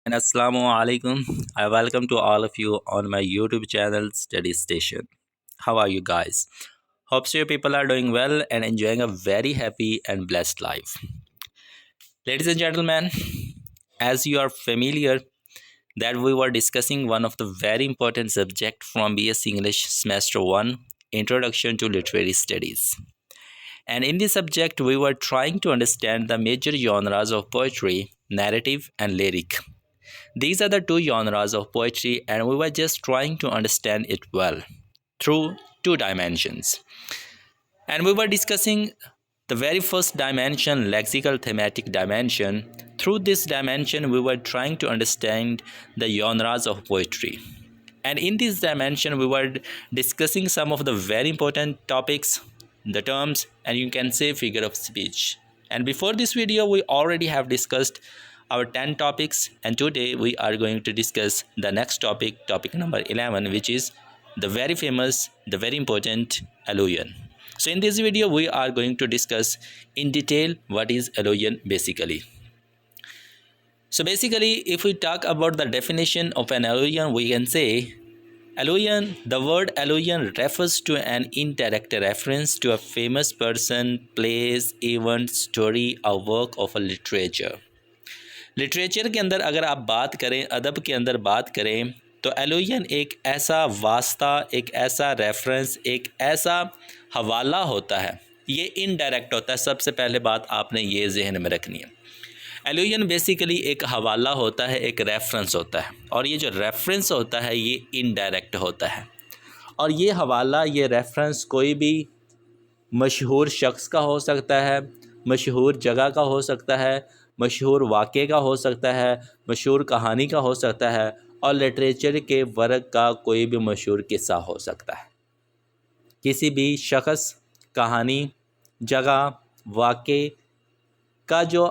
And Assalamu alaikum. I welcome to all of you on my YouTube channel Study Station. How are you guys? Hope so you people are doing well and enjoying a very happy and blessed life. Ladies and gentlemen, as you are familiar that we were discussing one of the very important subject from BS English semester 1, Introduction to Literary Studies. And in this subject we were trying to understand the major genres of poetry, narrative and lyric. These are the two genres of poetry, and we were just trying to understand it well through two dimensions. And we were discussing the very first dimension, lexical thematic dimension. Through this dimension, we were trying to understand the genres of poetry. And in this dimension, we were discussing some of the very important topics, the terms, and you can say figure of speech. And before this video, we already have discussed our 10 topics, and today we are going to discuss the next topic, topic number 11, which is the very famous, the very important allusion. So in this video, we are going to discuss in detail what is allusion basically. So basically, if we talk about the definition of an allusion, we can say allusion, the word allusion refers to an indirect reference to a famous person, place, event, story, or work of a literature. Literature के अंदर अगर आप बात करें, अदब के अंदर बात करें, तो एलुजन एक ऐसा वास्ता, एक ऐसा रेफरेंस, एक ऐसा हवाला होता है, ये इनडायरेक्ट होता है। सबसे पहले बात आपने ये जहन में रखनी है। एलुजन बेसिकली एक हवाला होता है, एक रेफरेंस होता है, और ये जो रेफरेंस होता है ये इनडायरेक्ट होता है। और ये हवाला, ये रेफरेंस कोई भी मशहूर शख्स का हो सकता है, मशहूर जगह का हो सकता है, मशहूर वाक़े का हो सकता है, मशहूर कहानी का हो सकता है, और लिटरेचर के वर्क का कोई भी मशहूर किस्सा हो सकता है। किसी भी शख्स, कहानी, जगह, वाक़े का जो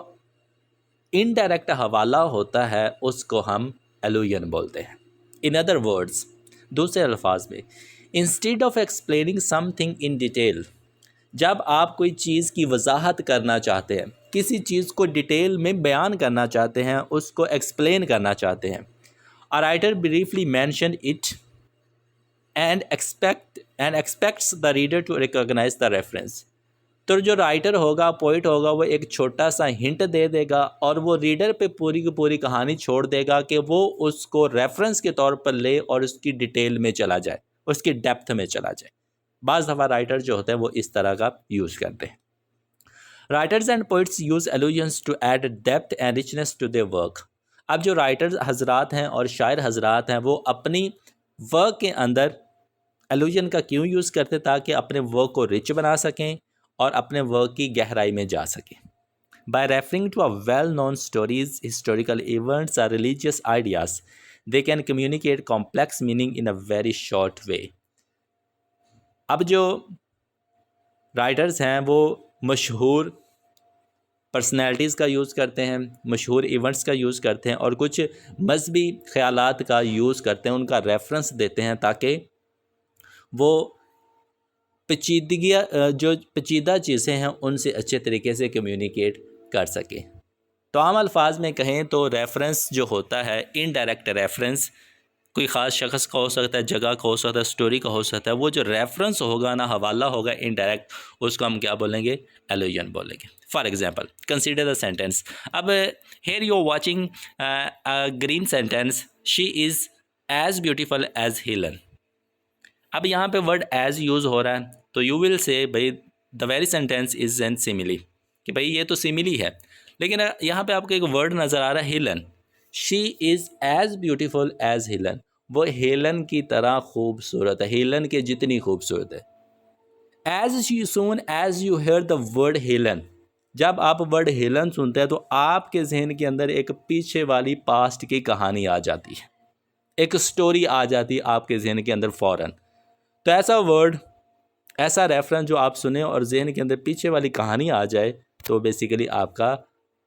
इनडायरेक्ट हवाला होता है उसको हम एलुजन बोलते हैं। इन अदर वर्ड्स, दूसरे अल्फाज में, instead of explaining something in detail, जब आप कोई चीज़ की वजाहत करना चाहते हैं, किसी चीज़ को डिटेल में बयान करना चाहते हैं, उसको एक्सप्लेन करना चाहते हैं, a writer briefly mention it and expects the reader to recognise the reference. तो जो राइटर होगा, पोइट होगा, वो एक छोटा सा हिंट दे देगा और वो रीडर पे पूरी की पूरी कहानी छोड़ देगा कि वो उसको रेफरेंस के तौर पर ले और उसकी डिटेल में चला जाए, उसकी डेप्थ में चला जाए। बाज़ दफ़ा राइटर जो होते हैं वो इस तरह का यूज़ करते हैं। Writers and poets use allusions to add depth and richness to their work. अब जो राइटर्स हजरात हैं और शायर हजरात हैं वो अपनी वर्क के अंदर एलुजन का क्यों यूज़ करते, ताकि अपने वर्क को रिच बना सकें और अपने वर्क की गहराई में जा सकें। By referring to a well known stories, historical events और religious ideas, they can communicate complex meaning in a very short way. अब जो राइटर्स हैं वो मशहूर पर्सनैलिटीज़ का यूज़ करते हैं, मशहूर इवेंट्स का यूज़ करते हैं और कुछ मजहबी ख़यालात का यूज़ करते हैं, उनका रेफरेंस देते हैं ताकि वो जो पेचीदा चीज़ें हैं उनसे अच्छे तरीके से कम्युनिकेट कर सकें। तो आम अल्फाज में कहें तो रेफरेंस जो होता है, इनडायरेक्ट रेफरेंस, कोई ख़ास शख्स का हो सकता है, जगह का हो सकता है, स्टोरी का हो सकता है। वो जो रेफरेंस होगा ना, हवाला होगा इनडायरेक्ट, उसको हम क्या बोलेंगे? एलुजन बोलेंगे। For example, consider the sentence. अब here you are watching a green sentence, she is as beautiful as Helen. अब यहाँ पे वर्ड एज यूज़ हो रहा है, तो यू विल से भाई the very sentence is N simile, कि भाई ये तो सिमिली है, लेकिन यहाँ पे आपको एक वर्ड नज़र आ रहा है Helen. She is as beautiful as Helen, वो हेलन की तरह खूबसूरत है, हेलन के जितनी खूबसूरत है। As soon as you hear the word Helen, जब आप वर्ड हेलन सुनते हैं तो आपके जहन के अंदर एक पीछे वाली पास्ट की कहानी आ जाती है, एक स्टोरी आ जाती है आपके जहन के अंदर फ़ौरन। तो ऐसा वर्ड, ऐसा रेफरेंस जो आप सुने और जहन के अंदर पीछे वाली कहानी आ जाए तो बेसिकली आपका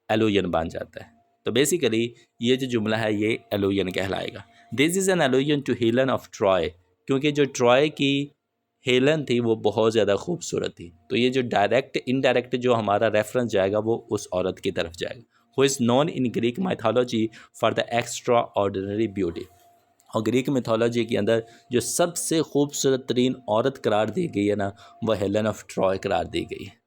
एलुजन बन जाता है। तो बेसिकली ये जो जुमला है ये एलुजन कहलाएगा। This is an allusion to Helen of Troy, क्योंकि जो ट्रॉय की हेलन थी वो बहुत ज़्यादा खूबसूरत थी। तो ये जो डायरेक्ट इनडायरेक्ट जो हमारा रेफरेंस जाएगा वो उस औरत की तरफ जाएगा। who is known in Greek mythology for the extraordinary beauty। और ग्रीक मिथोलॉजी के अंदर जो सबसे खूबसूरत तरीन औरत करार दी गई है ना, वह हेलन ऑफ ट्रॉय करार दी गई है।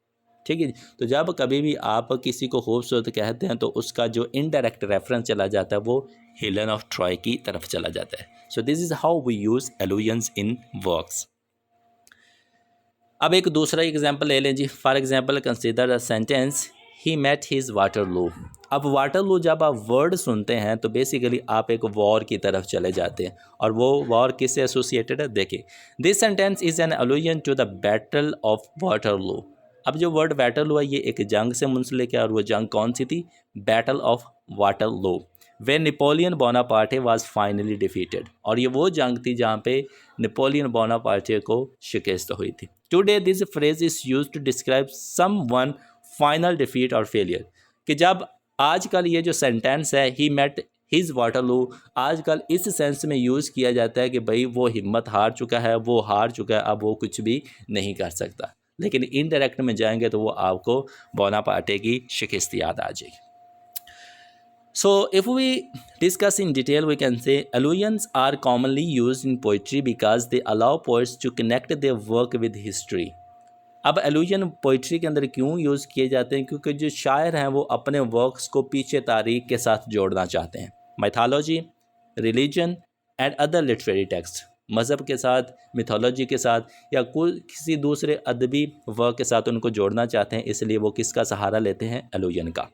ठीक है जी। तो जब कभी भी आप किसी को खूबसूरत कहते हैं तो उसका जो इनडायरेक्ट रेफरेंस चला जाता है वो हेलन ऑफ ट्रॉय की तरफ चला जाता है। So this is how we use allusions in works. अब एक दूसरा एग्जाम्पल ले लें जी। For example consider a sentence he met his Waterloo. अब वाटरलू जब आप वर्ड सुनते हैं तो बेसिकली आप एक वॉर की तरफ चले जाते हैं, और वो वॉर किससे एसोसिएटेड है? देखिए, this sentence is an allusion to the battle of Waterloo. अब जो वर्ड वाटरलू है ये एक जंग से मुंसलिक है, और वो जंग कौन सी थी? Battle of Waterloo, way Napoleon Bonaparte was finally defeated. और ये वो जंग थी जहाँ पे नेपोलियन बोनापार्टे को शिकस्त हुई थी। Today this phrase is use to describe someone final defeat और फेलियर, कि जब आजकल ये जो सेंटेंस है ही मेट हिज वाटरलू, आजकल इस सेंस में यूज़ किया जाता है कि भाई वो हिम्मत हार चुका है, वो हार चुका है, अब वो कुछ भी नहीं कर सकता। लेकिन इनडायरेक्ट में जाएंगे तो वो आपको बोनापार्टे की शिकस्त याद आ जाएगी। So if we discuss in detail, we can say allusions are commonly used in poetry because they allow poets to connect their work with history। अब एलुजन पोइट्री के अंदर क्यों यूज़ किए जाते हैं? क्योंकि जो शायर हैं वो अपने वर्क्स को पीछे तारीख के साथ जोड़ना चाहते हैं। Mythology, religion and other literary text, मज़हब के साथ, मिथोलॉजी के साथ, या कोई किसी दूसरे अदबी वर्क के साथ उनको जोड़ना चाहते हैं, इसलिए वो किसका सहारा लेते हैं? एलुजन का।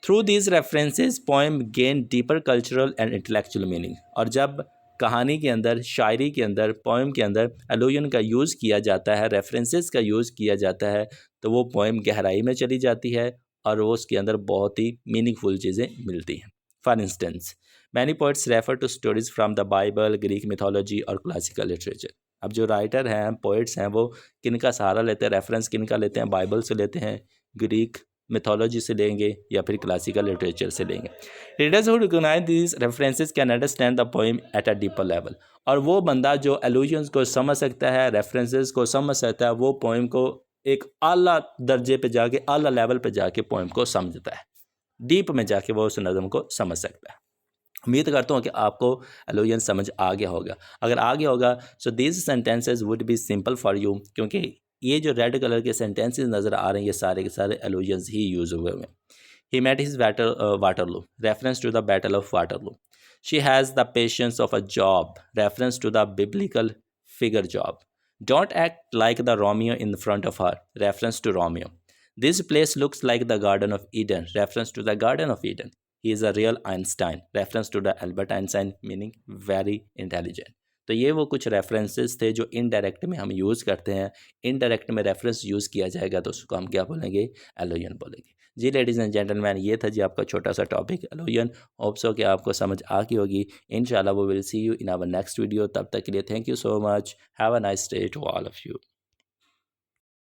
Through these references poem gain deeper cultural and intellectual meaning. और जब कहानी के अंदर, शायरी के अंदर, पोएम के अंदर एलुजन का यूज़ किया जाता है, रेफरेंसेस का यूज़ किया जाता है, तो वो पोएम गहराई में चली जाती है और वो उसके अंदर बहुत ही मीनिंगफुल चीज़ें मिलती हैं। For instance, many poets refer to stories from the Bible, Greek mythology और क्लासिकल लिटरेचर। अब जो राइटर हैं, पोइट्स हैं, वो किन का सहारा लेते हैं? रेफरेंस किन का लेते हैं? बाइबल से लेते हैं, ग्रीक मिथोलॉजी से लेंगे, या फिर क्लासिकल लिटरेचर से लेंगे। Readers who recognise this references can understand the poem at a deeper level. और वो बंदा जो एलुजन्स को समझ सकता है, रेफरेंसेस को समझ सकता है, वो पोएम को एक आला दर्जे पे जाके, आला लेवल पे जाके पोएम को समझता है, डीप में जाके वो उस नज़म को समझ सकता है। उम्मीद करता हूँ कि आपको एलुजन समझ आ गया होगा। अगर आ गया होगा so these sentences would be simple for you, क्योंकि ये जो रेड कलर के सेंटेंसेस नज़र आ रहे हैं ये सारे के सारे एलुजन्स ही यूज़ हुए हैं। He met his Waterloo, reference to the battle of Waterloo. She has the patience of a Job, reference to the biblical figure Job. Don't act like the Romeo in front of her, reference to Romeo. This place looks like the garden of Eden, reference to the garden of Eden. He is a real Einstein, reference to the Albert Einstein, meaning very intelligent. तो ये वो कुछ references थे जो indirect में हम use करते हैं। इनडायरेक्ट में रेफरेंस यूज़ किया जाएगा तो उसको हम क्या बोलेंगे? एलुजन बोलेंगे। जी लेडीज़ एंड जेंटलमैन, ये था जी आपका छोटा सा टॉपिक एलुजन। होप सो कि आपको समझ आ गई होगी। इंशाल्लाह we will see you in our next video. तब तक के लिए thank you so much. Have a nice day to all of you.